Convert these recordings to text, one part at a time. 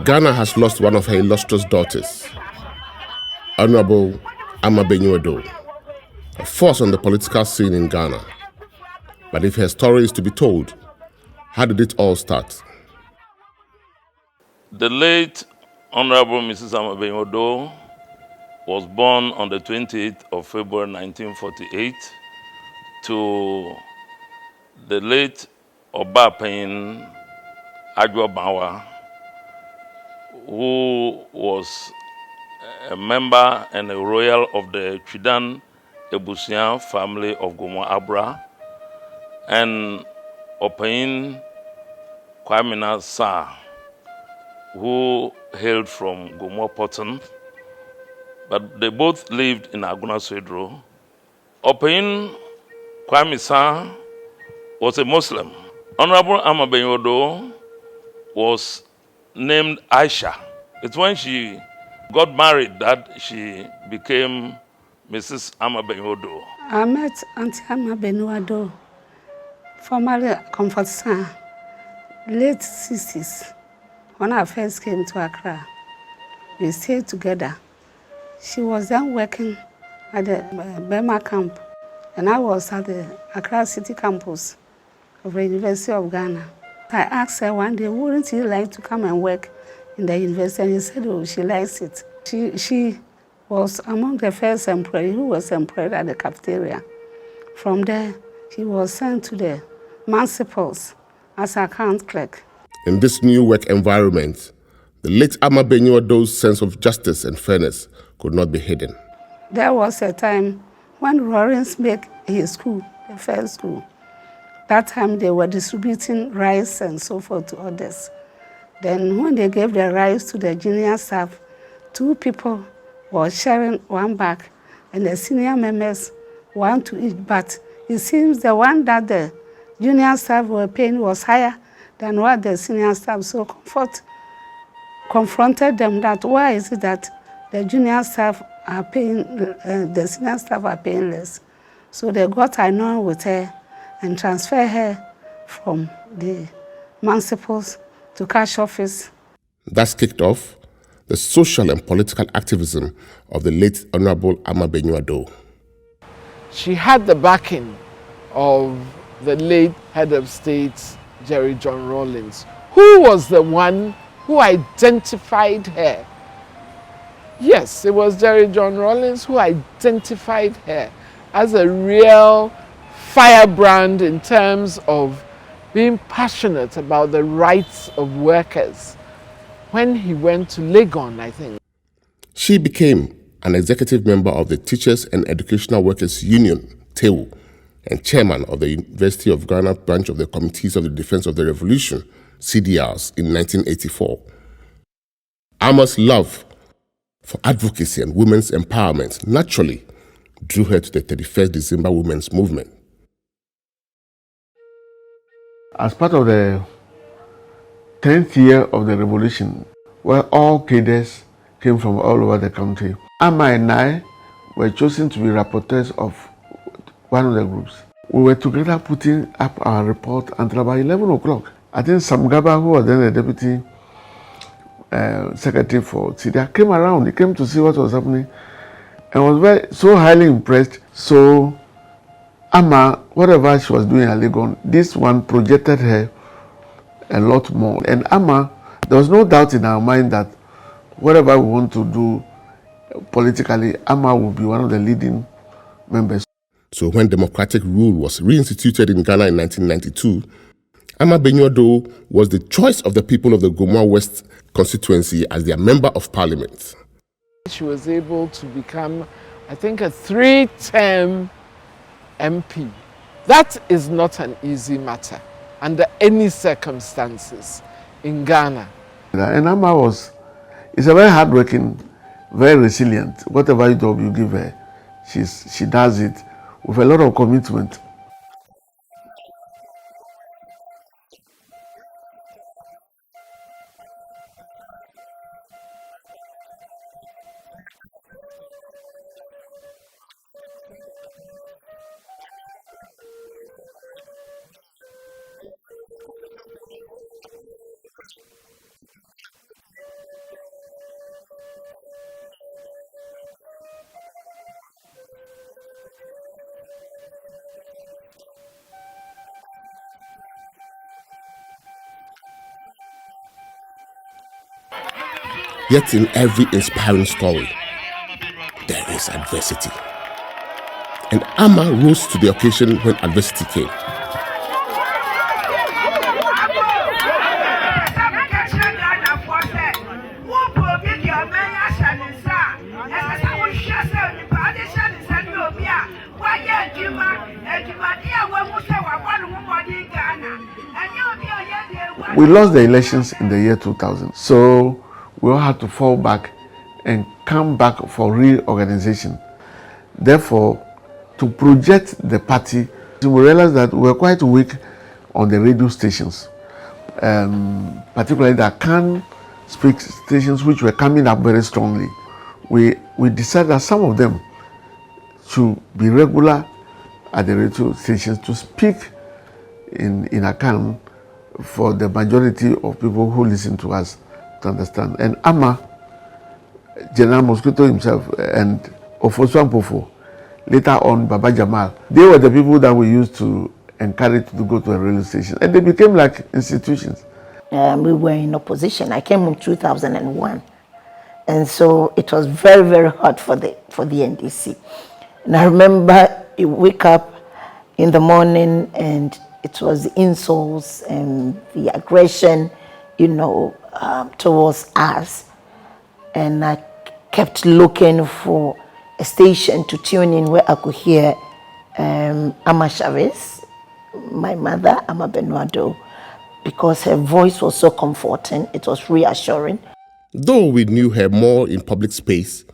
Ghana has lost one of her illustrious daughters, Honorable Ama Benyiwa, a force on the political scene in Ghana. But if her story is to be told, how did it all start? The late Honorable Mrs. Ama Benyiwa was born on the 28th of February 1948 to the late Obapen Adwobawa, who was a member and a royal of the Chidan Ebusian family of Gomo Abra, and Opain Kwamina Sa, who hailed from Gomo Potten, but they both lived in Aguna Swedro. Opain Kwame Sa was a Muslim. Honorable Ama Benyiwa was named Aisha. It's when she got married that she became Mrs. Ama Benyiwa. I met Auntie Ama Benyiwa, formerly Comfort San, late 60s. When I first came to Accra, we stayed together. She was then working at the Burma camp, and I was at the Accra City campus of the University of Ghana. I asked her one day, wouldn't you like to come and work in the university? And she said, oh, she likes it. She was among the first employees who was employed at the cafeteria. From there, she was sent to the municipals as account clerk. In this new work environment, the late Ama Benyiwa's sense of justice and fairness could not be hidden. There was a time when Lawrence made his school, the first school. That time they were distributing rice and so forth to others. Then when they gave the rice to the junior staff, 2 people were sharing one bag, and the senior members want to eat. But it seems the one that the junior staff were paying was higher than what the senior staff. So Comfort confronted them that why is it that the junior staff are paying, the senior staff are paying less. So they got annoyed with her and transferred her from the municipals to cash office. Thus kicked off the social and political activism of the late Honorable Ama Benyiwa. She had the backing of the late head of state, Jerry John Rawlings, who was the one who identified her. Yes, it was Jerry John Rawlings who identified her as a real firebrand in terms of being passionate about the rights of workers when he went to Legon, I think. She became an executive member of the Teachers and Educational Workers Union, TEU, and chairman of the University of Ghana branch of the Committees of the Defense of the Revolution, CDRs, in 1984. Ama's love for advocacy and women's empowerment naturally drew her to the 31st December Women's Movement. As part of the 10th year of the revolution, where all cadres came from all over the country, Ama and I were chosen to be rapporteurs of one of the groups. We were together putting up our report until about 11 o'clock. I think Samgaba, who was then the deputy secretary for CDA, came around. He came to see what was happening and was so highly impressed. So Ama, whatever she was doing at Legon, this one projected her a lot more. And Ama, there was no doubt in our mind that whatever we want to do politically, Ama will be one of the leading members. So when democratic rule was reinstituted in Ghana in 1992, Ama Benyiwa was the choice of the people of the Gomua West constituency as their member of parliament. She was able to become, I think, a 3-term MP. That is not an easy matter under any circumstances in Ghana. And Ama is a very hardworking, very resilient. Whatever job you give her, she does it with a lot of commitment. Yet in every inspiring story, there is adversity. And Amma rose to the occasion when adversity came. We lost the elections in the year 2000, so we all had to fall back and come back for reorganization. Therefore, to project the party, we realized that we were quite weak on the radio stations, particularly the can speak stations, which were coming up very strongly. We decided that some of them should be regular at the radio stations to speak in Akan for the majority of people who listen to us to understand. And Amma, General Mosquito himself, and Ofosu Ampofo, later on Baba Jamal, they were the people that we used to encourage to go to a radio station, and they became like institutions. We were in opposition. I came in 2001, and so it was very, very hard for the NDC. And I remember you wake up in the morning and it was the insults and the aggression, towards us. And I kept looking for a station to tune in where I could hear Amma Chavez, my mother, Amma Benyiwa, because her voice was so comforting, it was reassuring. Though we knew her more in public space,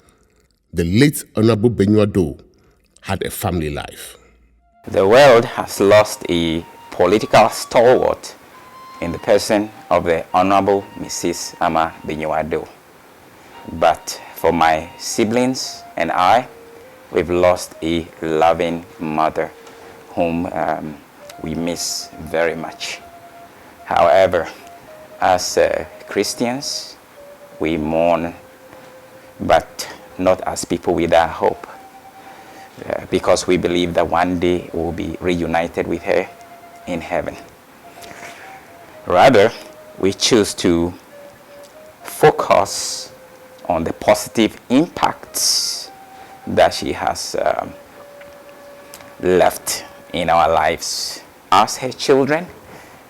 the late Honorable Benyiwa had a family life. The world has lost a political stalwart in the person of the Honorable Mrs. Amma Benyiwa. But for my siblings and I, we've lost a loving mother whom we miss very much. However, as Christians, we mourn, but not as people without hope, because we believe that one day we'll be reunited with her in heaven. Rather, we choose to focus on the positive impacts that she has left in our lives as her children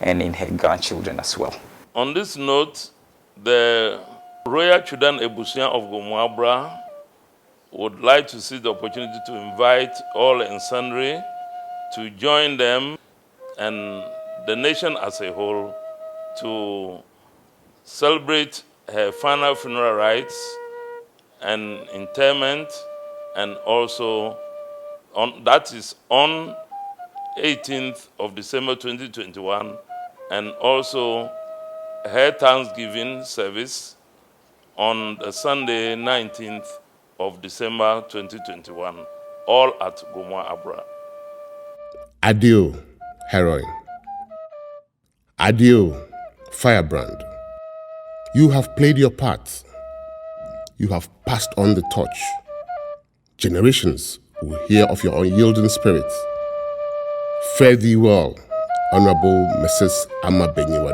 and in her grandchildren as well. On this note, the Royal Chudan Ebusian of Gomwabra would like to see the opportunity to invite all and sundry to join them and the nation as a whole to celebrate her final funeral rites and interment, and also that is on 18th of December 2021, and also her Thanksgiving service on the Sunday 19th of December 2021, all at Gomwa Abra. Adieu, heroine. Adieu, firebrand. You have played your part. You have passed on the torch. Generations will hear of your unyielding spirit. Fare thee well, Honorable Mrs. Amma Benyiwa.